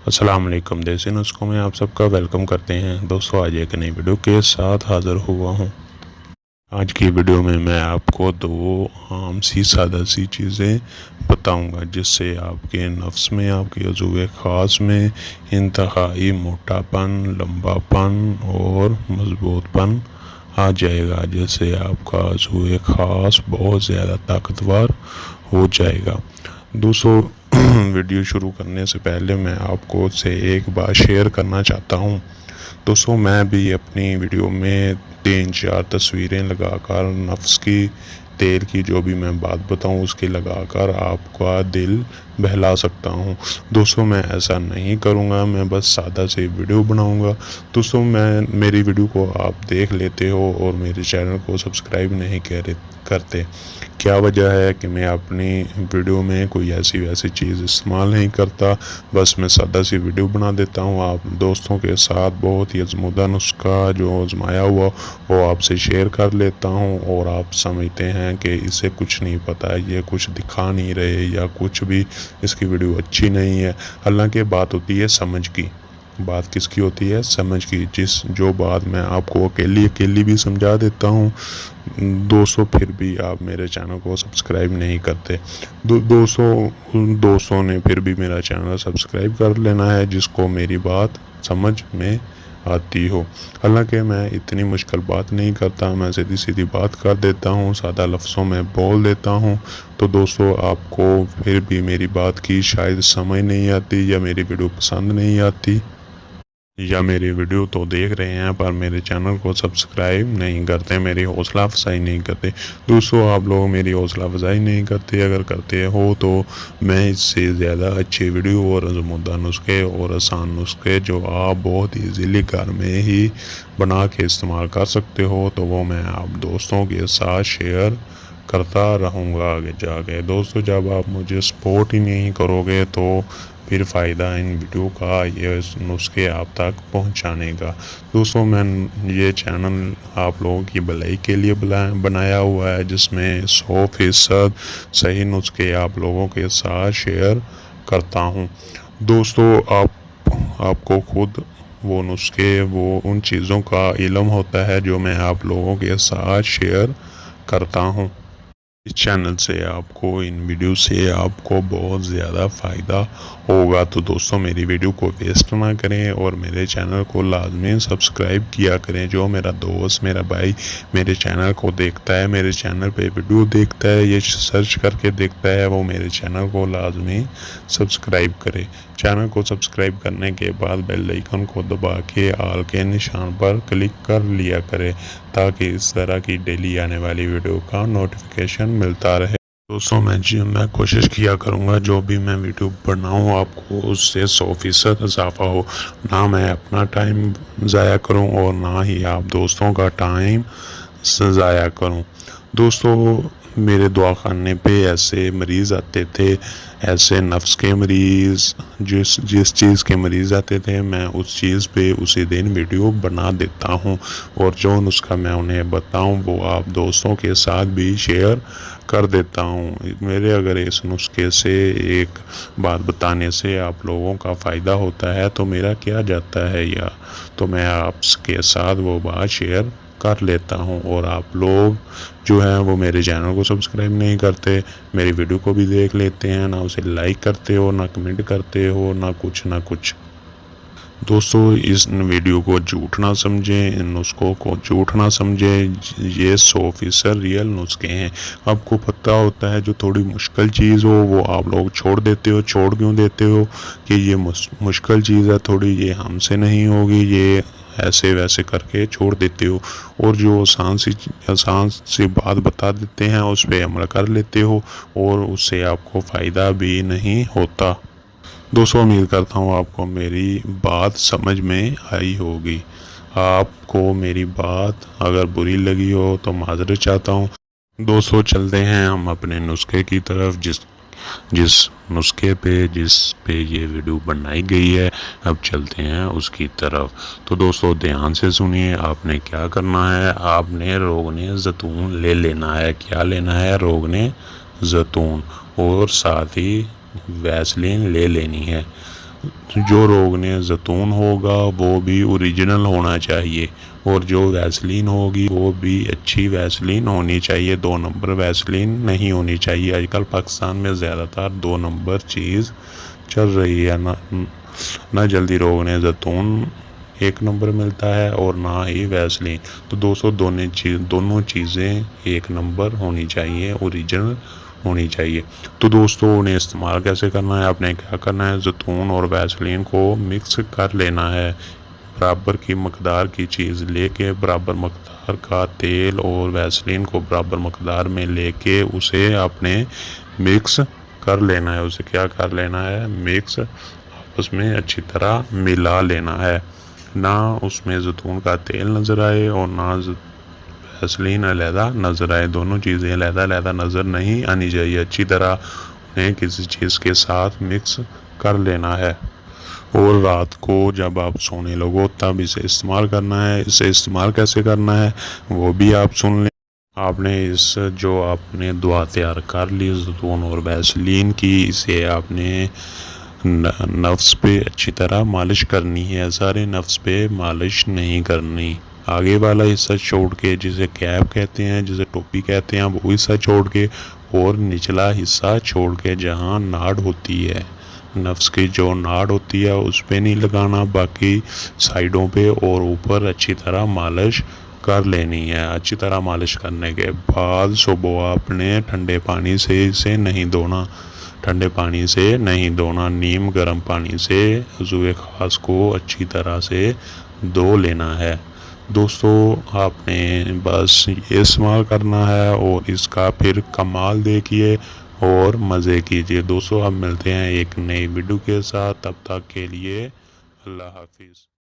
السلام علیکم، دیسی نسخوں میں آپ سب کا ویلکم کرتے ہیں دوستو۔ آج ایک نئی ویڈیو کے ساتھ حاضر ہوا ہوں۔ آج کی ویڈیو میں آپ کو دو عام سی سادہ سی چیزیں بتاؤں گا جس سے آپ کے نفس میں، آپ کے عضو خاص میں انتہائی موٹا پن، لمبا پن اور مضبوط پن آ جائے گا، جس سے آپ کا عضو خاص بہت زیادہ طاقتور ہو جائے گا۔ دوستو، ویڈیو شروع کرنے سے پہلے میں آپ کو سے ایک بات شیئر کرنا چاہتا ہوں۔ دوستو، میں بھی اپنی ویڈیو میں 3-4 تصویریں لگا کر نفس کی تیل کی جو بھی میں بات بتاؤں اس کی لگا کر آپ کا دل بہلا سکتا ہوں۔ دوستو، میں ایسا نہیں کروں گا، میں بس سادہ سی ویڈیو بناؤں گا۔ دوستو، میری ویڈیو کو آپ دیکھ لیتے ہو اور میرے چینل کو سبسکرائب نہیں کرتے۔ کیا وجہ ہے کہ میں اپنی ویڈیو میں کوئی ایسی ویسی چیز استعمال نہیں کرتا، بس میں سادہ سی ویڈیو بنا دیتا ہوں۔ آپ دوستوں کے ساتھ بہت ہی ازمودہ نسخہ جو آزمایا ہوا وہ آپ سے شیئر کر لیتا ہوں، اور آپ سمجھتے ہیں کہ اسے کچھ نہیں پتا، یہ کچھ دکھا نہیں رہے یا کچھ بھی اس کی ویڈیو اچھی نہیں ہے۔ حالانکہ بات ہوتی ہے سمجھ کی۔ بات کس کی ہوتی ہے؟ سمجھ کی۔ جو بات میں آپ کو اکیلی بھی سمجھا دیتا ہوں، دوستو پھر بھی آپ میرے چینل کو سبسکرائب نہیں کرتے۔ دوستوں نے پھر بھی میرا چینل سبسکرائب کر لینا ہے جس کو میری بات سمجھ میں آتی ہو۔ حالانکہ میں اتنی مشکل بات نہیں کرتا، میں سیدھی بات کر دیتا ہوں، سادہ لفظوں میں بول دیتا ہوں۔ تو دوستو، آپ کو پھر بھی میری بات کی شاید سمجھ نہیں آتی، یا میری ویڈیو پسند نہیں آتی، یا میری ویڈیو تو دیکھ رہے ہیں پر میرے چینل کو سبسکرائب نہیں کرتے، میری حوصلہ افزائی نہیں کرتے۔ دوستو، آپ لوگ میری حوصلہ افزائی نہیں کرتے، اگر کرتے ہو تو میں اس سے زیادہ اچھی ویڈیو اور ازمودہ نسخے اور آسان نسخے جو آپ بہت ایزیلی گھر میں ہی بنا کے استعمال کر سکتے ہو، تو وہ میں آپ دوستوں کے ساتھ شیئر کرتا رہوں گا آگے جا کے۔ دوستو، جب آپ مجھے سپورٹ ہی نہیں کرو گے تو پھر فائدہ ان ویڈیو کا، یہ نسخے آپ تک پہنچانے کا۔ دوستو، میں یہ چینل آپ لوگوں کی بھلائی کے لیے بنایا ہوا ہے، جس میں 100% صحیح نسخے آپ لوگوں کے ساتھ شیئر کرتا ہوں۔ دوستو، آپ کو خود وہ نسخے، وہ ان چیزوں کا علم ہوتا ہے جو میں آپ لوگوں کے ساتھ شیئر کرتا ہوں۔ اس چینل سے آپ کو، ان ویڈیو سے آپ کو بہت زیادہ فائدہ ہوگا۔ تو دوستو، میری ویڈیو کو ویسٹ نہ کریں اور میرے چینل کو لازمی سبسکرائب کیا کریں۔ جو میرا دوست، میرا بھائی میرے چینل کو دیکھتا ہے، میرے چینل پہ ویڈیو دیکھتا ہے، یہ سرچ کر کے دیکھتا ہے، وہ میرے چینل کو لازمی سبسکرائب کرے۔ چینل کو سبسکرائب کرنے کے بعد بیل آئیکن کو دبا کے آل کے نشان پر کلک کر لیا کرے، تاکہ اس طرح کی ڈیلی آنے والی ویڈیو کا نوٹیفیکیشن ملتا رہے۔ دوستو، میں کوشش کیا کروں گا جو بھی میں ویڈیو بناؤں آپ کو اس سے 100% اضافہ ہو، نہ میں اپنا ٹائم ضائع کروں اور نہ ہی آپ دوستوں کا ٹائم ضائع کروں۔ دوستو، میرے دعاخانے پہ ایسے مریض آتے تھے، ایسے نفس کے مریض، جس چیز کے مریض آتے تھے میں اس چیز پہ اسی دن ویڈیو بنا دیتا ہوں، اور جو نسخہ میں انہیں بتاؤں وہ آپ دوستوں کے ساتھ بھی شیئر کر دیتا ہوں۔ میرے اگر اس نسخے سے، ایک بات بتانے سے آپ لوگوں کا فائدہ ہوتا ہے تو میرا کیا جاتا ہے، یا تو میں آپ کے ساتھ وہ بات شیئر کر لیتا ہوں۔ اور آپ لوگ جو ہیں وہ میرے چینل کو سبسکرائب نہیں کرتے، میری ویڈیو کو بھی دیکھ لیتے ہیں، نہ اسے لائک کرتے ہو، نہ کمنٹ کرتے ہو، نہ کچھ۔ دوستو، اس ویڈیو کو جھوٹ نہ سمجھیں، ان نسخوں کو جھوٹ نہ سمجھیں، یہ 100% ریئل نسخے ہیں۔ آپ کو پتہ ہوتا ہے جو تھوڑی مشکل چیز ہو وہ آپ لوگ چھوڑ دیتے ہو۔ چھوڑ کیوں دیتے ہو؟ کہ یہ مشکل چیز ہے تھوڑی، یہ ہم سے نہیں ہوگی، یہ ایسے ویسے کر کے چھوڑ دیتے ہو، اور جو آسان سی بات بتا دیتے ہیں اس پہ عمل کر لیتے ہو، اور اس سے آپ کو فائدہ بھی نہیں ہوتا۔ دوستو، امید کرتا ہوں آپ کو میری بات سمجھ میں آئی ہوگی۔ آپ کو میری بات اگر بری لگی ہو تو معذرت چاہتا ہوں۔ دوستو، چلتے ہیں ہم اپنے نسخے کی طرف، جس نسخے پہ یہ ویڈیو بنائی گئی ہے، اب چلتے ہیں اس کی طرف۔ تو دوستو، دھیان سے سنیے، آپ نے کیا کرنا ہے، آپ نے روغن زیتون لے لینا ہے۔ کیا لینا ہے؟ روغن زیتون، اور ساتھ ہی ویسلین لے لینی ہے۔ جو روغن زیتون ہوگا وہ بھی اوریجنل ہونا چاہیے، اور جو ویسلین ہوگی وہ بھی اچھی ویسلین ہونی چاہیے، 2 نمبر ویسلین نہیں ہونی چاہیے۔ آج کل پاکستان میں زیادہ تر 2 نمبر چیز چل رہی ہے، نہ جلدی روغن زیتون 1 نمبر ملتا ہے اور نہ ہی ویسلین۔ تو دوستو دونوں چیزیں 1 نمبر ہونی چاہیے، اوریجنل ہونی چاہیے۔ تو دوستو انہیں استعمال کیسے کرنا ہے؟ آپ نے کیا کرنا ہے، زیتون اور ویسلین کو مکس کر لینا ہے، برابر کی مقدار کی چیز لے کے، برابر مقدار کا تیل اور ویسلین کو برابر مقدار میں لے کے اسے آپ نے مکس کر لینا ہے۔ اسے کیا کر لینا ہے، مکس آپس میں اچھی طرح ملا لینا ہے، نہ اس میں زیتون کا تیل نظر آئے اور نہ ویسلین علیحدہ نظر آئے، دونوں چیزیں علیحدہ علیحدہ نظر نہیں آنی چاہیے، اچھی طرح انہیں کسی چیز کے ساتھ مکس کر لینا ہے۔ اور رات کو جب آپ سونے لگو تب اسے استعمال کرنا ہے۔ اسے استعمال کیسے کرنا ہے وہ بھی آپ سن لیں۔ آپ نے جو آپ نے دعا تیار کر لی زیتون اور ویسلین کی، اسے آپ نے نفس پہ اچھی طرح مالش کرنی ہے، سارے نفس پہ مالش نہیں کرنی، آگے والا حصہ چھوڑ کے، جسے کیپ کہتے ہیں، جسے ٹوپی کہتے ہیں، وہ حصہ چھوڑ کے، اور نچلا حصہ چھوڑ کے جہاں ناڑ ہوتی ہے، نفس کی جو ناڑ ہوتی ہے اس پہ نہیں لگانا، باقی سائیڈوں پہ اور اوپر اچھی طرح مالش کر لینی ہے۔ اچھی طرح مالش کرنے کے بعد صبح آپ نے ٹھنڈے پانی سے اسے نہیں دھونا، ٹھنڈے پانی سے نہیں دھونا، نیم گرم پانی سے عضو خاص کو اچھی طرح سے دھو لینا ہے۔ دوستو آپ نے بس یہ استعمال کرنا ہے اور اس کا پھر کمال دیکھیے اور مزے کیجیے۔ دوستو اب ملتے ہیں ایک نئی ویڈیو کے ساتھ، تب تک کے لیے اللہ حافظ۔